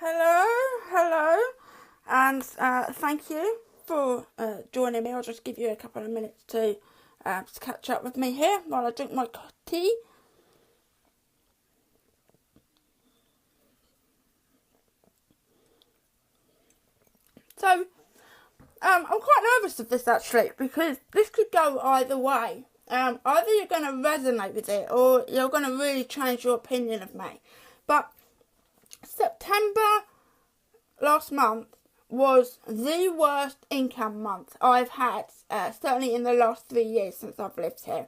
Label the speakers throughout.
Speaker 1: Hello, and thank you for joining me. I'll just give you a couple of minutes to catch up with me here while I drink my tea. So, I'm quite nervous of this actually, because this could go either way. Either you're going to resonate with it, or you're going to really change your opinion of me. But September last month was the worst income month I've had, certainly in the last 3 years since I've lived here.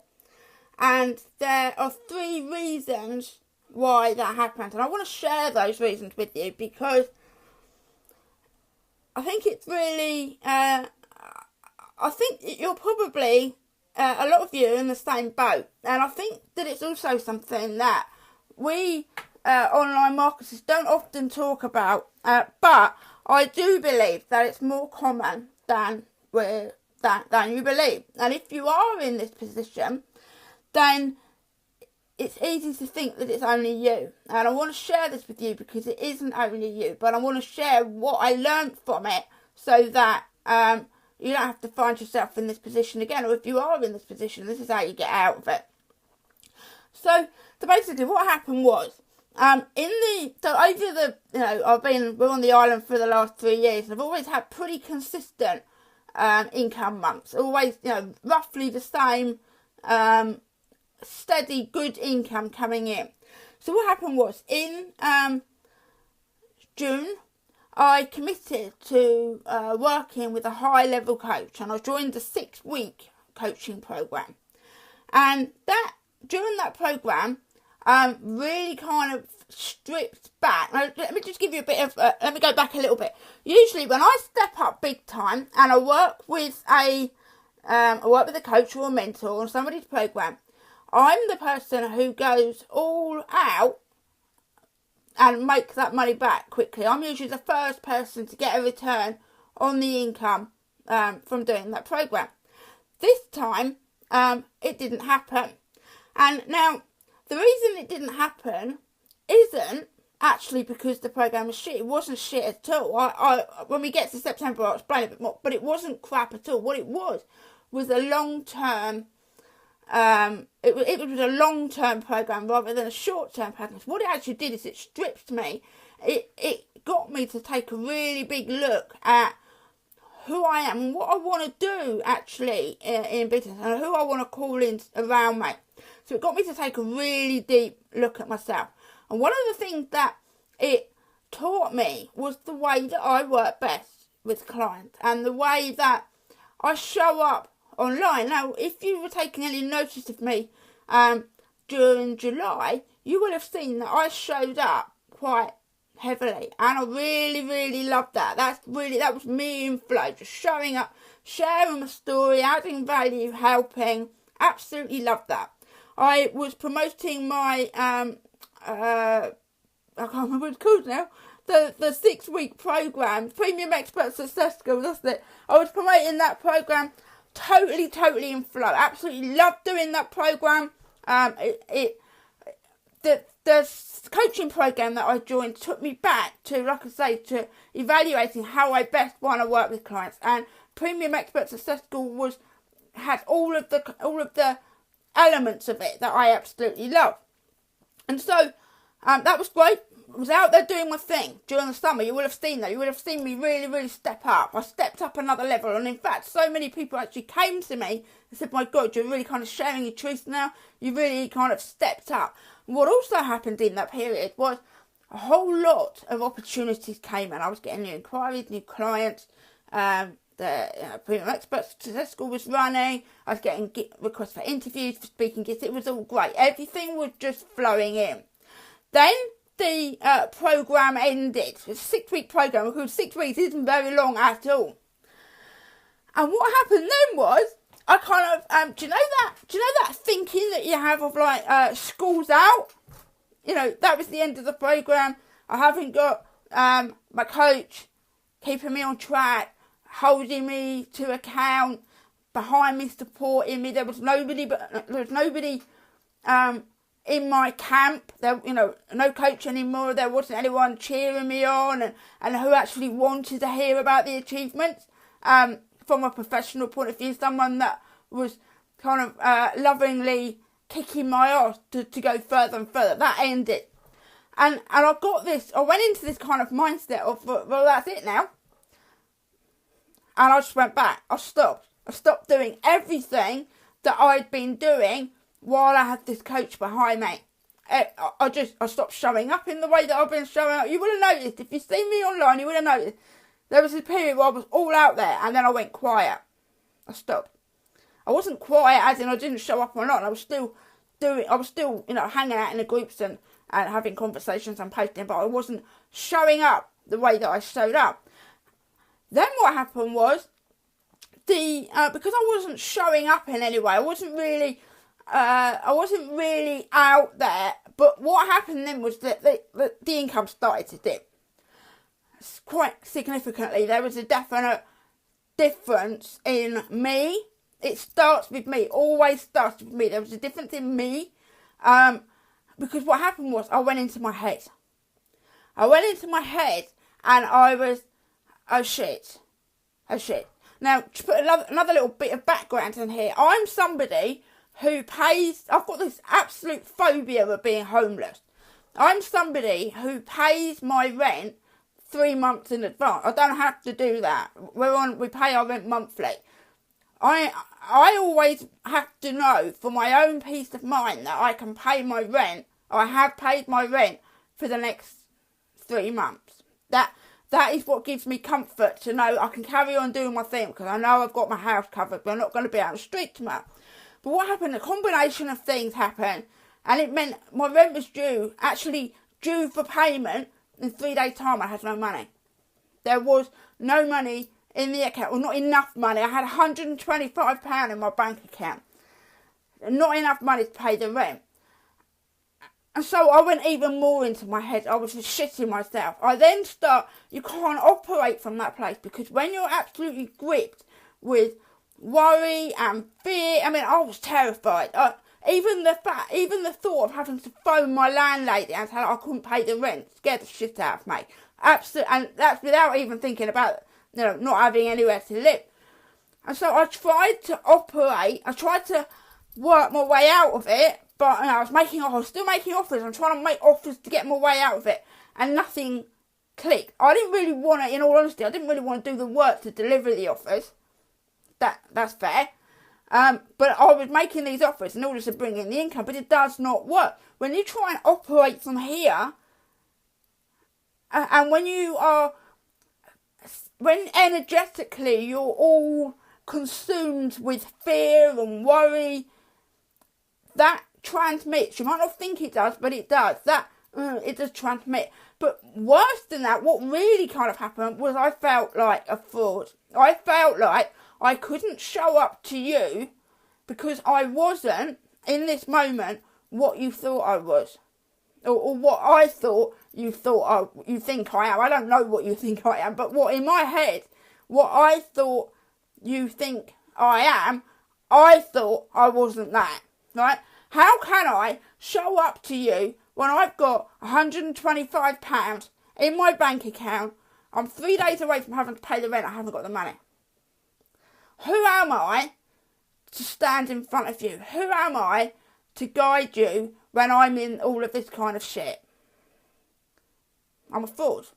Speaker 1: And there are 3 reasons why that happened. And I want to share those reasons with you, because I think it's really, I think you're probably, a lot of you are in the same boat. And I think that it's also something that we online marketers don't often talk about. But I do believe that it's more common than you believe. And if you are in this position, then it's easy to think that it's only you. And I want to share this with you because it isn't only you, but I want to share what I learned from it, so that you don't have to find yourself in this position again. Or if you are in this position, this is how you get out of it. So basically what happened was, we're on the island for the last 3 years, and I've always had pretty consistent income months. Always, roughly the same steady, good income coming in. So what happened was, in June, I committed to working with a high-level coach, and I joined a 6-week coaching program. And during that program, really kind of stripped back. Now, let me just give you a bit of, let me go back a little bit. Usually when I step up big time and I work with a coach or a mentor on somebody's program, I'm the person who goes all out and make that money back quickly. I'm usually the first person to get a return on the income from doing that program. This time, it didn't happen. And now, the reason it didn't happen isn't actually because the program was shit. It wasn't shit at all. When we get to September, I'll explain a bit more. But it wasn't crap at all. What it was a long-term. It was a long-term program rather than a short-term program. What it actually did is it stripped me. It got me to take a really big look at who I am and what I want to do actually in business, and who I want to call in around me. So it got me to take a really deep look at myself. And one of the things that it taught me was the way that I work best with clients, and the way that I show up online. Now, if you were taking any notice of me during July, you will have seen that I showed up quite heavily, and I really, really loved that. That was me in flow, just showing up, sharing my story, adding value, helping. Absolutely loved that. I was promoting my I can't remember what it's called now. The 6-week program, Premium Expert Success School. That's it. I was promoting that program. Totally in flow. Absolutely loved doing that program. The coaching program that I joined took me back to, like I say, to evaluating how I best want to work with clients. And Premium Expert Success School had all of the elements of it that I absolutely love. And so that was great. I was out there doing my thing during the summer. You would have seen that. You would have seen me really, really step up. I stepped up another level. And in fact, so many people actually came to me and said, my God, you're really kind of sharing your truth now. You really kind of stepped up. And what also happened in that period was a whole lot of opportunities came in. I was getting new inquiries, new clients. The Premium Expert Success School was running. I was getting requests for interviews, for speaking gigs. It was all great. Everything was just flowing in. Then the program ended. It's a 6-week program, because 6 weeks isn't very long at all. And what happened then was, I kind of do you know that thinking that you have of like school's out? That was the end of the program. I haven't got my coach keeping me on track, holding me to account, behind me, supporting me. There was nobody in my camp. There, no coach anymore. There wasn't anyone cheering me on and who actually wanted to hear about the achievements. From a professional point of view, someone that was kind of lovingly kicking my ass to go further and further. That ended. And I went into this kind of mindset of, well, that's it now. And I just went back. I stopped doing everything that I'd been doing while I had this coach behind me. I stopped showing up in the way that I've been showing up. You would have noticed, if you've seen me online, you would have noticed there was a period where I was all out there and then I went quiet. I stopped. I wasn't quiet as in I didn't show up or not. I was still hanging out in the groups and having conversations and posting, but I wasn't showing up the way that I showed up. Then what happened was, because I wasn't showing up in any way, I wasn't really out there, but what happened then was that the income started to dip. Quite significantly. There was a definite difference in me. It starts with me, always starts with me. There was a difference in me, because what happened was I went into my head. And I was, oh shit. Now, to put another little bit of background in here, I'm somebody who I've got this absolute phobia of being homeless. I'm somebody who pays my rent 3 months in advance. I don't have to do that. We pay our rent monthly. I always have to know for my own peace of mind that I can pay my rent. I have paid my rent for the next 3 months. That is what gives me comfort to know I can carry on doing my thing because I know I've got my house covered. We're not going to be out on the street tomorrow. But what happened, a combination of things happened, and it meant my rent was due for payment. In 3 days' time, I had no money. There was no money in the account, or not enough money. I had £125 in my bank account. Not enough money to pay the rent. And so I went even more into my head. I was just shitting myself. I then you can't operate from that place because when you're absolutely gripped with worry and fear, I was terrified. Even the thought of having to phone my landlady and tell her I couldn't pay the rent scared the shit out of me. Absolutely, and that's without even thinking about not having anywhere to live. And so I tried to operate. I tried to work my way out of it, but I was still making offers. I'm trying to make offers to get my way out of it, and nothing clicked. I didn't really want to, in all honesty, I didn't really want to do the work to deliver the offers. That's fair. But I was making these offers in order to bring in the income, but it does not work. When you try and operate from here, and when energetically you're all consumed with fear and worry, that transmits. You might not think it does, but it does. It does transmit. But worse than that, what really kind of happened was I felt like a fraud. I felt like I couldn't show up to you because I wasn't, in this moment, what you thought I was. Or what I thought you think I am. I don't know what you think I am, but what in my head, what I thought you think I am, I thought I wasn't that, right? How can I show up to you when I've got £125 in my bank account? I'm 3 days away from having to pay the rent. I haven't got the money. Who am I to stand in front of you? Who am I to guide you when I'm in all of this kind of shit? I'm a fraud.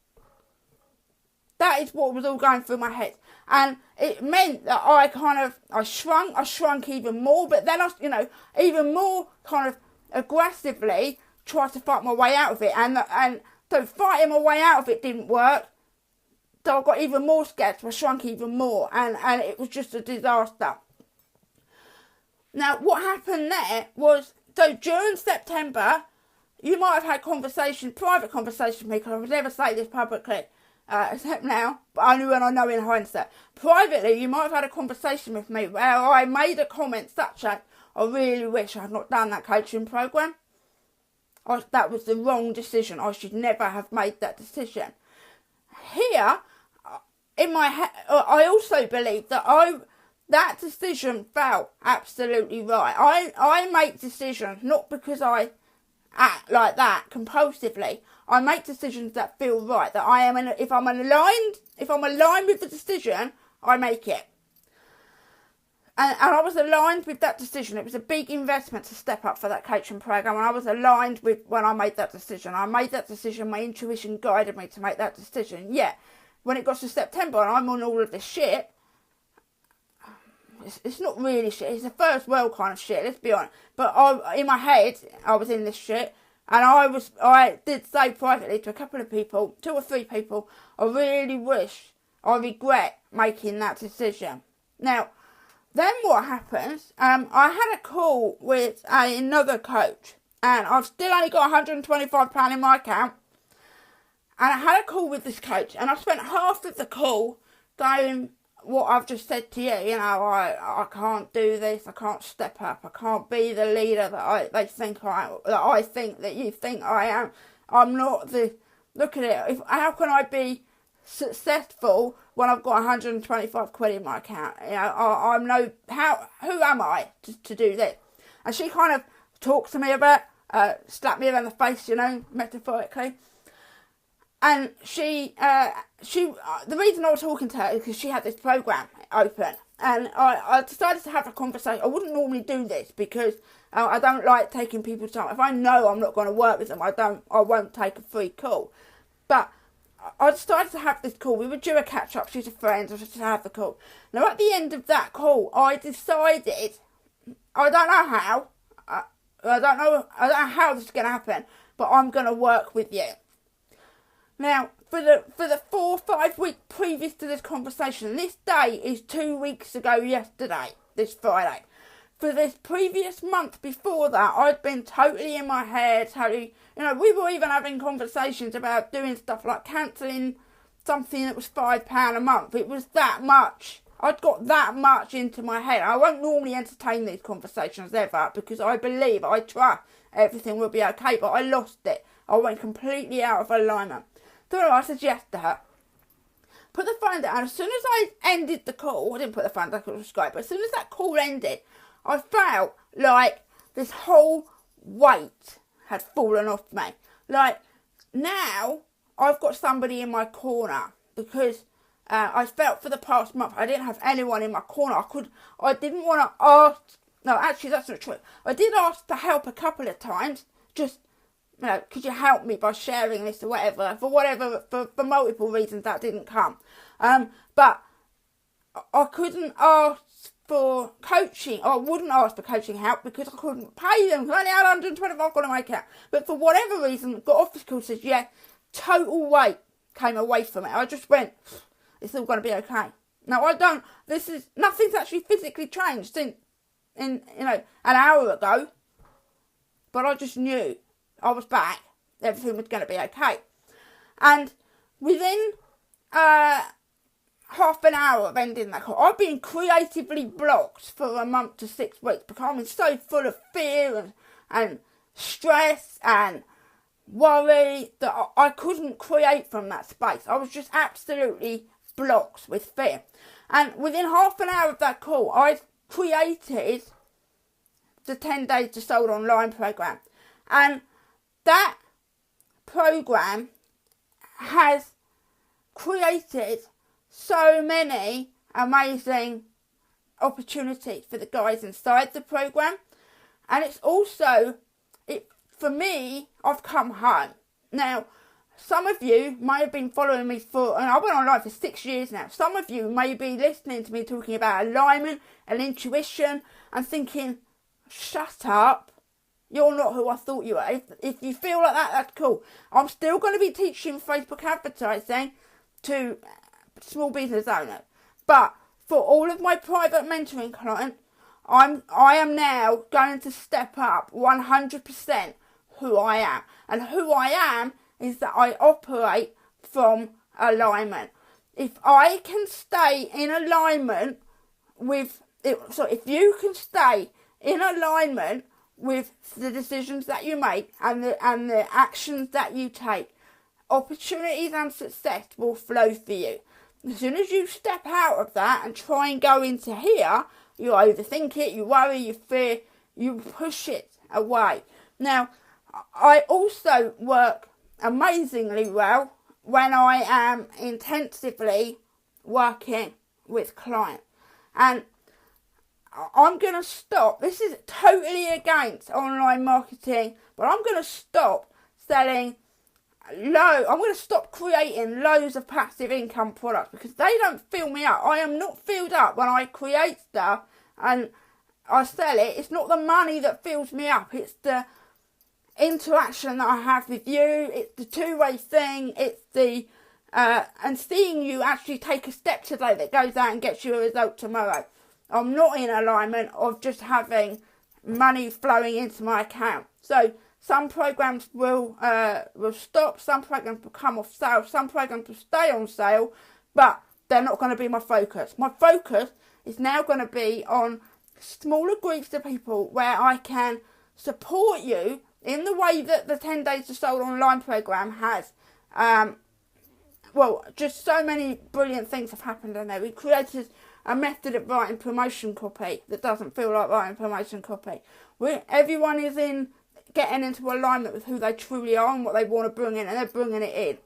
Speaker 1: That is what was all going through my head. And it meant that I shrunk even more, but then I, even more kind of aggressively tried to fight my way out of it. And so fighting my way out of it didn't work. So I got even more scared, so I shrunk even more. And it was just a disaster. Now, what happened there was, so during September, you might have had private conversations with me, because I would never say this publicly, except now, but only when I know in hindsight. Privately, you might have had a conversation with me where I made a comment such as, I really wish I had not done that coaching program. That was the wrong decision. I should never have made that decision. Here, in my head, I also believe that that decision felt absolutely right. I make decisions not because I act like that compulsively. I make decisions that feel right. That I am if I'm aligned with the decision, I make it. And I was aligned with that decision. It was a big investment to step up for that coaching program, and I was aligned with when I made that decision. I made that decision. My intuition guided me to make that decision. Yeah, when it got to September and I'm on all of this shit, it's not really shit. It's a first world kind of shit. Let's be honest. But in my head, I was in this shit, and I did say privately to a couple of people, 2 or 3 people, I regret making that decision. Now, then what happens, I had a call with another coach, and I've still only got £125 in my account, and I had a call with this coach, and I spent half of the call going what I've just said to you, I can't do this, I can't step up, I can't be the leader that I think that you think I am. I'm not look at it, how can I be successful when I've got 125 quid in my account? Who am I to do this? And she kind of talked to me about, slapped me around the face, metaphorically. And the reason I was talking to her is because she had this program open, and I decided to have a conversation. I wouldn't normally do this because I don't like taking people's time. If I know I'm not going to work with them, I won't take a free call. But I decided to have this call. We were due a catch up. She's a friend. I just had the call. Now at the end of that call, I decided, I don't know how. I don't know how this is going to happen, but I'm going to work with you. Now, for the 4 or 5 weeks previous to this conversation, this day is 2 weeks ago yesterday, this Friday. For this previous month before that, I'd been totally in my head, we were even having conversations about doing stuff like cancelling something that was £5 a month. It was that much. I'd got that much into my head. I won't normally entertain these conversations ever because I trust everything will be okay, but I lost it. I went completely out of alignment. So I said yes to her. Put the phone down. As soon as I ended the call, I didn't put the phone down because it was Skype, but as soon as that call ended, I felt like this whole weight had fallen off me. Like, now I've got somebody in my corner because I felt for the past month I didn't have anyone in my corner. I didn't want to ask. No, actually, that's not true. I did ask for help a couple of times. Just, could you help me by sharing this or whatever? For multiple reasons that didn't come. But I couldn't ask for coaching. I wouldn't ask for coaching help because I couldn't pay them. I only had 125 on my account. But for whatever reason, got off this call, says, yeah, total weight came away from it. I just went, it's all going to be okay. Now, nothing's actually physically changed since, an hour ago. But I just knew I was back. Everything was going to be okay. And within half an hour of ending that call, I've been creatively blocked for a month to 6 weeks, becoming so full of fear and stress and worry that I couldn't create from that space. I was just absolutely blocked with fear. And within half an hour of that call, I created the 10 Days to Sold Online program. And that program has created so many amazing opportunities for the guys inside the program. And it's also, for me, I've come home. Now, some of you may have been following me and I've been online for 6 years now. Some of you may be listening to me talking about alignment and intuition and thinking, shut up. You're not who I thought you were. If you feel like that, that's cool. I'm still going to be teaching Facebook advertising to small business owners. But for all of my private mentoring clients, I am now going to step up 100% who I am. And who I am is that I operate from alignment. If I can stay in alignment with if you can stay in alignment with the decisions that you make and the actions that you take, opportunities and success will flow for you. As soon as you step out of that and try and go into here, you overthink it, you worry, you fear, you push it away. Now, I also work amazingly well when I am intensively working with clients. And I'm going to stop. This is totally against online marketing, but I'm going to stop selling I'm going to stop creating loads of passive income products because they don't fill me up. I am not filled up when I create stuff and I sell it. It's not the money that fills me up. It's the interaction that I have with you. It's the two-way thing. It's the and seeing you actually take a step today that goes out and gets you a result tomorrow. I'm not in alignment of just having money flowing into my account. So some programs will stop, some programs will come off sale, some programs will stay on sale, but they're not going to be my focus. My focus is now going to be on smaller groups of people where I can support you in the way that the 10 Days to Sold online program has. Just so many brilliant things have happened in there. We created a method of writing promotion copy that doesn't feel like writing promotion copy. Everyone is getting into alignment with who they truly are and what they want to bring in, and they're bringing it in.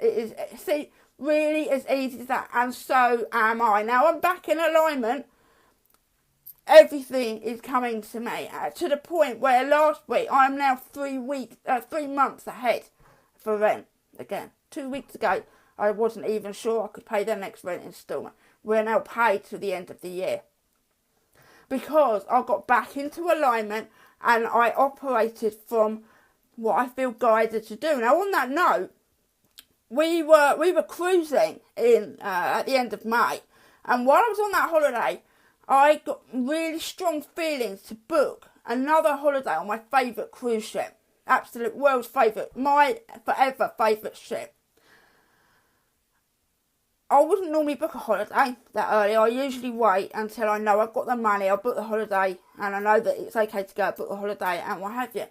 Speaker 1: It is really as easy as that, and so am I. Now I'm back in alignment. Everything is coming to me to the point where last week I'm now 3 months ahead for rent again. 2 weeks ago I wasn't even sure I could pay the next rent instalment. We're now paid to the end of the year because I got back into alignment and I operated from what I feel guided to do. Now on that note, we were cruising in at the end of May, and while I was on that holiday, I got really strong feelings to book another holiday on my favourite cruise ship. Absolute world's favourite, my forever favourite ship. I wouldn't normally book a holiday that early. I usually wait until I know I've got the money, I'll book the holiday, and I know that it's okay to go book the holiday and what have you.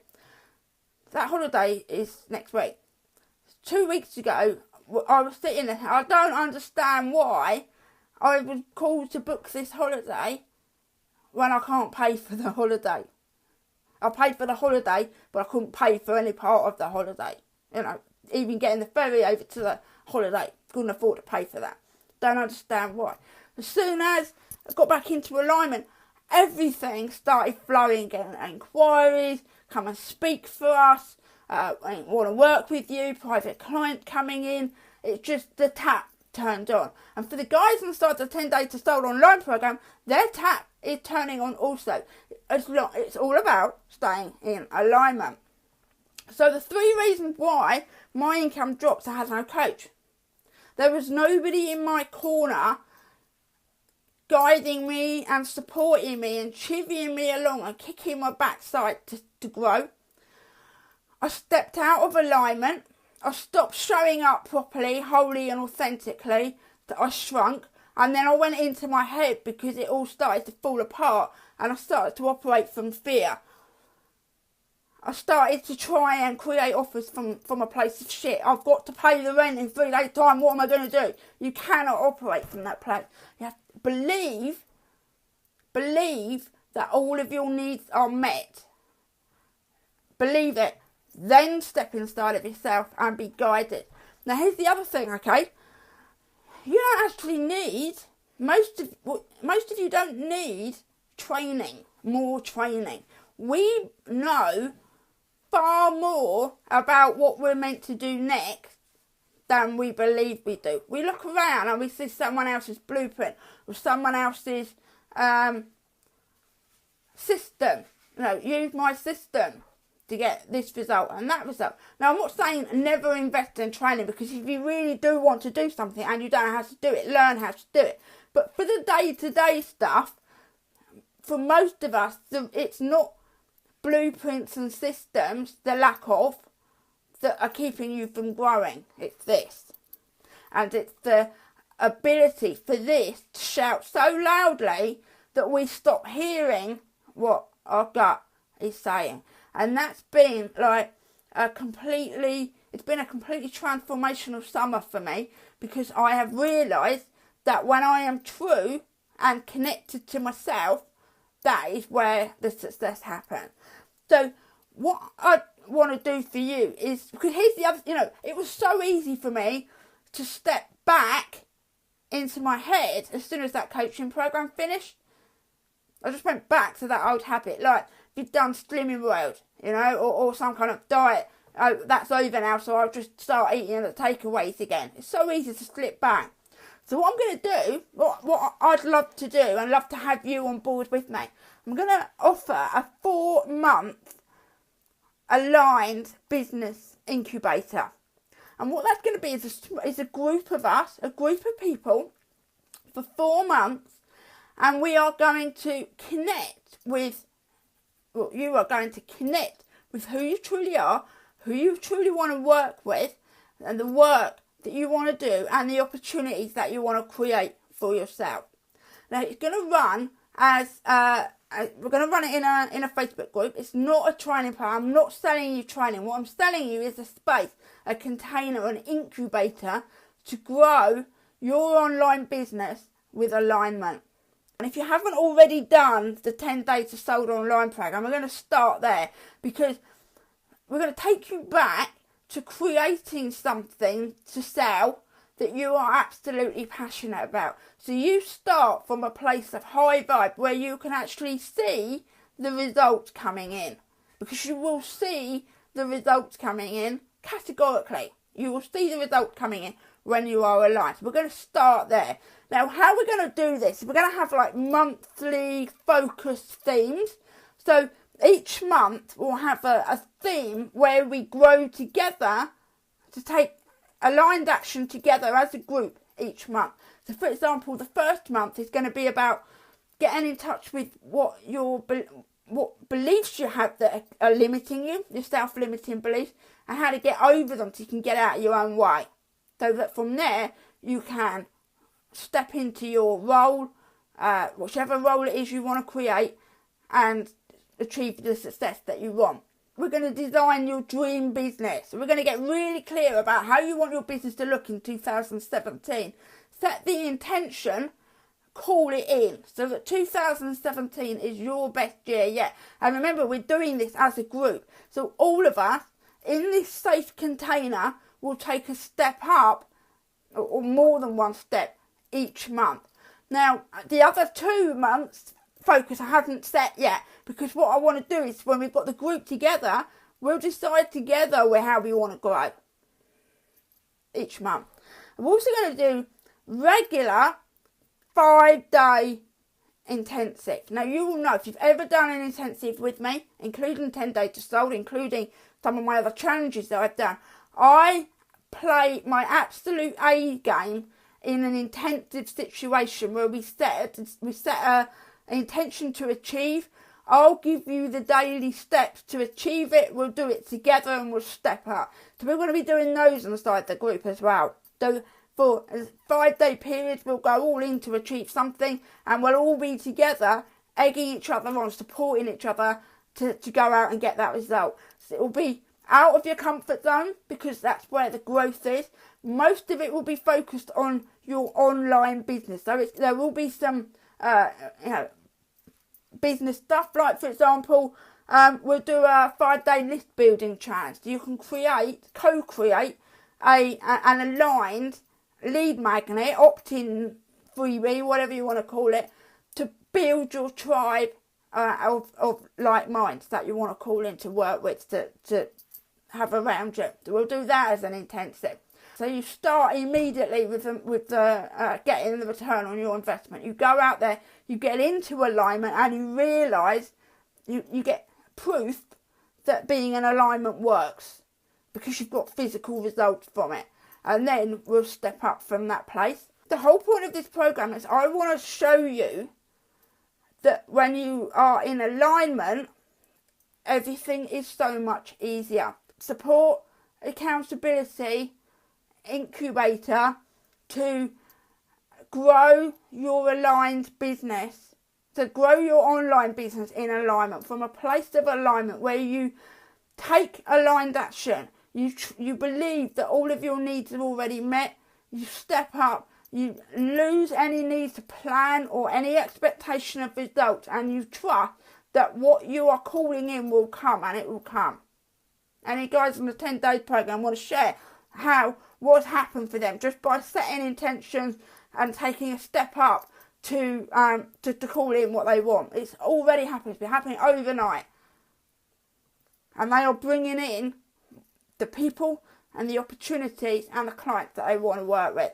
Speaker 1: That holiday is next week. 2 weeks ago, I was sitting there, I don't understand why I was called to book this holiday when I can't pay for the holiday. I paid for the holiday, but I couldn't pay for any part of the holiday. You know, even getting the ferry over to the holiday, couldn't afford to pay for that. Don't understand why. As soon as I got back into alignment, everything started flowing again. Inquiries, come and speak for us, I want to work with you, private client coming in. It's just the tap turned on. And for the guys inside the 10 Days to Sold online program, their tap is turning on also. It's all about staying in alignment. So the 3 reasons why my income dropped, I had no coach. There was nobody in my corner guiding me and supporting me and chivying me along and kicking my backside to grow. I stepped out of alignment. I stopped showing up properly, wholly and authentically. That I shrunk. And then I went into my head because it all started to fall apart and I started to operate from fear. I started to try and create offers from a place of shit. I've got to pay the rent in 3 days' time. What am I going to do? You cannot operate from that place. You have to believe that all of your needs are met. Believe it. Then step inside of yourself and be guided. Now here's the other thing, okay? You don't actually need, most of you don't need training, more training. We know far more about what we're meant to do next than we believe we do. We look around and we see someone else's blueprint or someone else's system. You know, use my system to get this result and that result. Now, I'm not saying never invest in training, because if you really do want to do something and you don't know how to do it, learn how to do it. But for the day-to-day stuff, for most of us, it's not blueprints and systems, the lack of, that are keeping you from growing. It's this. And it's the ability for this to shout so loudly that we stop hearing what our gut is saying. And that's been like it's been a completely transformational summer for me, because I have realised that when I am true and connected to myself, that is where the success happens. So what want to do for you is, because here's the other, it was so easy for me to step back into my head as soon as that coaching program finished. I just went back to that old habit, like if you've done Slimming World, or some kind of diet. Oh, that's over now, so I'll just start eating the takeaways again. It's so easy to slip back. So what I'm going to do, what I'd love to do, and love to have you on board with me, I'm going to offer a 4-month aligned business incubator. And what that's going to be is a group of us, a group of people for 4 months, and we are going to connect with, you are going to connect with who you truly are, who you truly want to work with, and the work that you want to do, and the opportunities that you want to create for yourself. Now, it's going to run as we're going to run it in a Facebook group. It's not a training program. I'm not selling you training. What I'm selling you is a space, a container, an incubator to grow your online business with alignment. And if you haven't already done the 10 Days to Sold Online program, we're going to start there, because we're going to take you back to creating something to sell that you are absolutely passionate about. So you start from a place of high vibe where you can actually see the results coming in, because you will see the results coming in categorically. You will see the results coming in when you are aligned. So we're going to start there. Now, how we're going to do this, we're going to have like monthly focused themes. So each month we'll have a theme where we grow together to take aligned action together as a group each month. So for example, the first month is going to be about getting in touch with what beliefs you have that are limiting you, your self-limiting beliefs, and how to get over them so you can get out of your own way. So that from there you can step into your role, whichever role it is you want to create, and achieve the success that you want. We're going to design your dream business. We're going to get really clear about how you want your business to look in 2017. Set the intention, call it in, so that 2017 is your best year yet. And remember, we're doing this as a group. So all of us in this safe container will take a step up, or more than one step, each month. Now, the other 2 months focus I haven't set yet, because what I want to do is when we've got the group together, we'll decide together how we want to grow each month. I'm also going to do regular 5-day intensive. Now, you will know, if you've ever done an intensive with me, including 10 Days to Sold, including some of my other challenges that I've done, I play my absolute A game in an intensive situation where we set an intention to achieve. I'll give you the daily steps to achieve it. We'll do it together and we'll step up. So we're going to be doing those inside the group as well. So for a 5-day period, we'll go all in to achieve something, and we'll all be together, egging each other on, supporting each other to go out and get that result. So it will be out of your comfort zone, because that's where the growth is. Most of it will be focused on your online business. So there will be some business stuff, like for example, we'll do a 5-day list building challenge. You can co-create an aligned lead magnet, opt-in freebie, whatever you want to call it, to build your tribe of like minds that you want to call in to work with, to have around you. We'll do that as an intensive. So you start immediately with the getting the return on your investment. You go out there, you get into alignment, and you realise you get proof that being in alignment works, because you've got physical results from it. And then we'll step up from that place. The whole point of this program is I want to show you that when you are in alignment, everything is so much easier. Support, accountability, incubator to grow your aligned business, to grow your online business in alignment, from a place of alignment where you take aligned action. You believe that all of your needs are already met. You step up. You lose any need to plan or any expectation of results, and you trust that what you are calling in will come, and it will come. Any guys on the 10-day program want to share what's happened for them just by setting intentions and taking a step up to call in what they want? It's already happened. It's been happening overnight. And they are bringing in the people and the opportunities and the clients that they want to work with.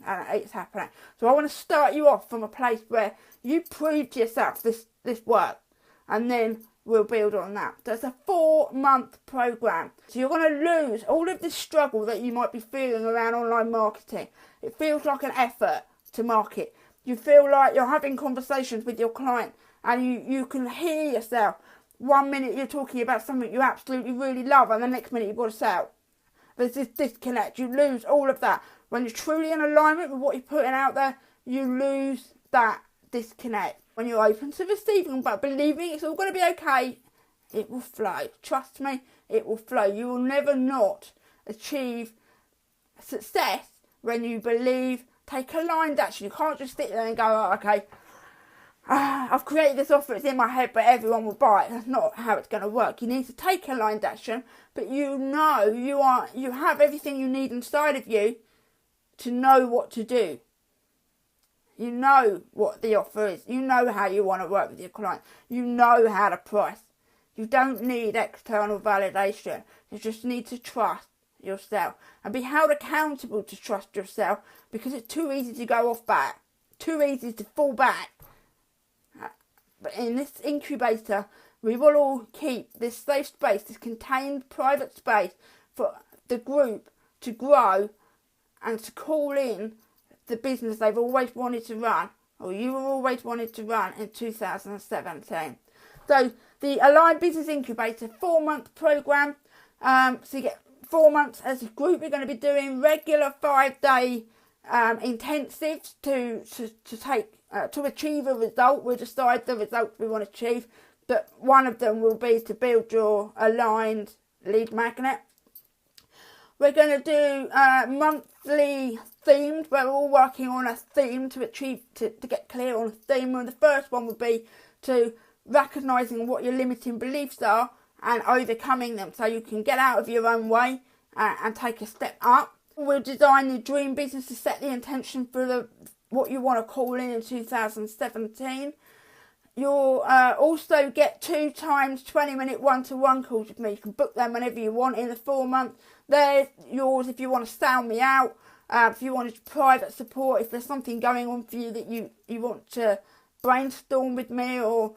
Speaker 1: And it's happening. So I want to start you off from a place where you prove to yourself this work. And then we'll build on that. So it's a 4-month program. So you're going to lose all of this struggle that you might be feeling around online marketing. It feels like an effort to market. You feel like you're having conversations with your client and you can hear yourself. 1 minute you're talking about something you absolutely really love and the next minute you've got to sell. There's this disconnect. You lose all of that. When you're truly in alignment with what you're putting out there, you lose that disconnect. When you're open to receiving but believing it's all going to be okay, it will flow. Trust me, it will flow. You will never not achieve success when you believe. Take aligned action. You can't just sit there and go, oh, okay, I've created this offer, it's in my head, but everyone will buy it. That's not how it's going to work. You need to take aligned action, but you know you have everything you need inside of you to know what to do. You know what the offer is. You know how you want to work with your client. You know how to price. You don't need external validation. You just need to trust yourself and be held accountable to trust yourself, because it's too easy to go off back. Too easy to fall back. But in this incubator, we will all keep this safe space, this contained private space for the group to grow and to call in the business they've always wanted to run, or you have always wanted to run in 2017. So the Aligned Business Incubator 4-month program. So you get 4 months as a group. We're going to be doing regular 5-day intensives to achieve a result. We'll decide the results we want to achieve, but one of them will be to build your aligned lead magnet. We're going to do monthly themed. We're all working on a theme to get clear on a theme. And the first one would be to recognising what your limiting beliefs are and overcoming them, so you can get out of your own way and take a step up. We'll design your dream business to set the intention for what you want to call in 2017. You'll also get 2 times 20-minute one-to-one calls with me. You can book them whenever you want in the 4 months. They're yours if you want to sound me out, if you want private support, if there's something going on for you that you want to brainstorm with me or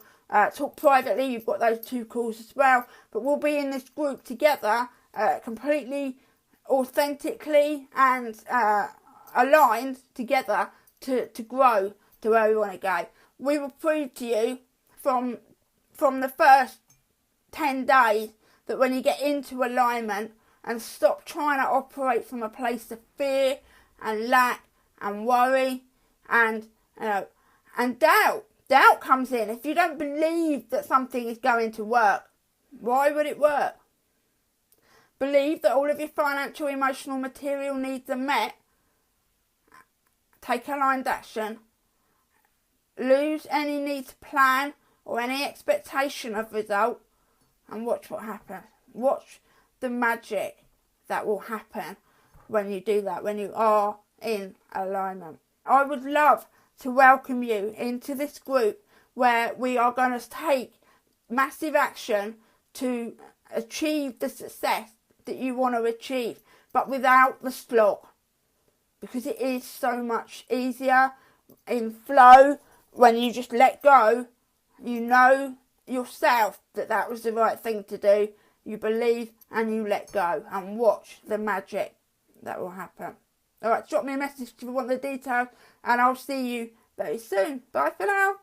Speaker 1: talk privately. You've got those 2 calls as well. But we'll be in this group together, completely authentically and aligned together to grow to where we want to go. We will prove to you from the first 10 days that when you get into alignment and stop trying to operate from a place of fear and lack and worry and doubt. Doubt comes in. If you don't believe that something is going to work, why would it work? Believe that all of your financial, emotional, material needs are met. Take aligned action. Lose any need to plan or any expectation of result, and watch what happens. Watch the magic that will happen when you do that, when you are in alignment. I would love to welcome you into this group where we are going to take massive action to achieve the success that you want to achieve, but without the slog, because it is so much easier in flow when you just let go. You know yourself that was the right thing to do. You believe and you let go, and watch the magic that will happen. Alright, drop me a message if you want the details, and I'll see you very soon. Bye for now.